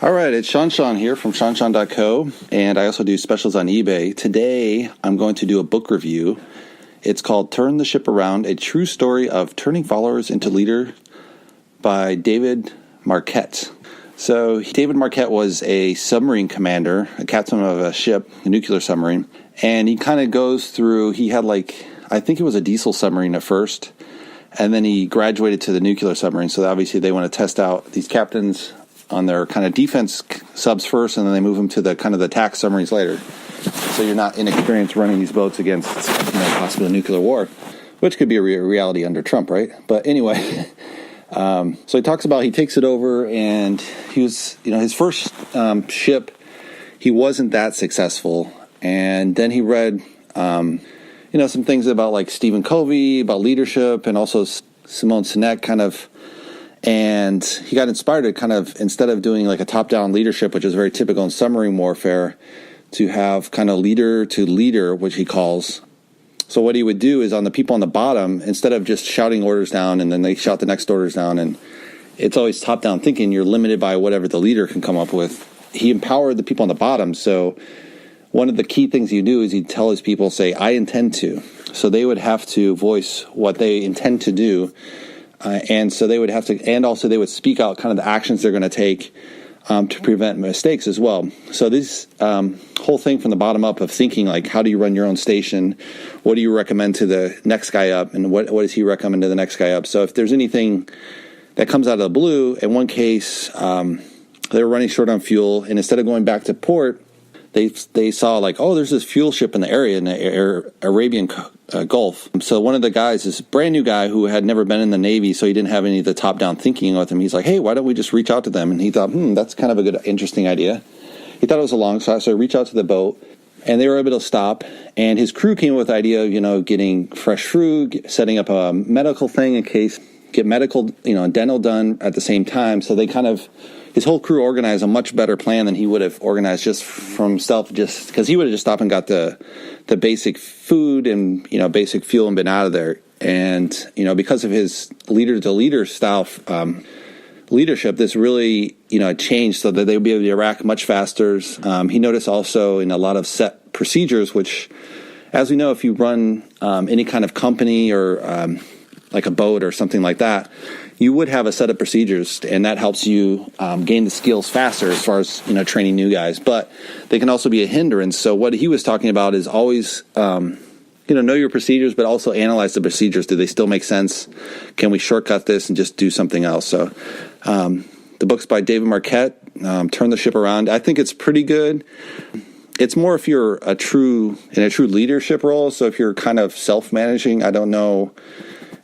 All right, it's Sean here from SeanSean.co, and I also do specials on eBay. Today, I'm going to do a book review. It's called Turn the Ship Around, A True Story of Turning Followers into Leader by David Marquett. So, David Marquett was a submarine commander, a captain of a ship, a nuclear submarine, and he kind of goes through, he had I think it was a diesel submarine at first, and then he graduated to the nuclear submarine, so obviously they want to test out these captains on their kind of defense subs first, and then they move them to the kind of the attack submarines later. So you're not inexperienced running these boats against, possibly a nuclear war, which could be a reality under Trump, right? But anyway, so he talks about he takes it over, and he was, his first ship, he wasn't that successful, and then he read, some things about Stephen Covey, about leadership, and also Simone Sinek kind of. And he got inspired to kind of, instead of doing a top-down leadership, which is very typical in submarine warfare, to have kind of leader to leader, which he calls. So what he would do is on the people on the bottom, instead of just shouting orders down and then they shout the next orders down, and it's always top-down thinking, you're limited by whatever the leader can come up with. He empowered the people on the bottom. So one of the key things you do is he'd tell his people, say, I intend to. So they would have to voice what they intend to do. And so they would have to, and also they would speak out kind of the actions they're going to take to prevent mistakes as well. So this whole thing from the bottom up of thinking, how do you run your own station? What do you recommend to the next guy up? And what does he recommend to the next guy up? So if there's anything that comes out of the blue, in one case, they were running short on fuel, and instead of going back to port, they saw there's this fuel ship in the area in the Arabian Gulf. So one of the guys, this brand new guy who had never been in the Navy, so he didn't have any of the top-down thinking with him. He's like, hey, why don't we just reach out to them? And he thought, that's kind of a good, interesting idea. He thought it was a long shot, so he reached out to the boat, and they were able to stop. And his crew came up with the idea of, getting fresh fruit, setting up a medical thing in case, get medical, dental done at the same time. So they kind of, his whole crew organized a much better plan than he would have organized just from himself, just because he would have just stopped and got the basic food and, basic fuel and been out of there. And, because of his leader-to-leader style leadership, this really, changed so that they would be able to react much faster. He noticed also in a lot of set procedures, which, as we know, if you run any kind of company or like a boat or something like that, you would have a set of procedures, and that helps you gain the skills faster as far as, training new guys. But they can also be a hindrance. So what he was talking about is always, know your procedures, but also analyze the procedures. Do they still make sense? Can we shortcut this and just do something else? So the book's by David Marquett, Turn the Ship Around. I think it's pretty good. It's more if you're in a true leadership role. So if you're kind of self-managing, I don't know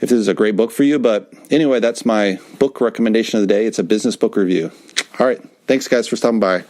if this is a great book for you, but anyway, that's my book recommendation of the day. It's a business book review. All right. Thanks, guys, for stopping by.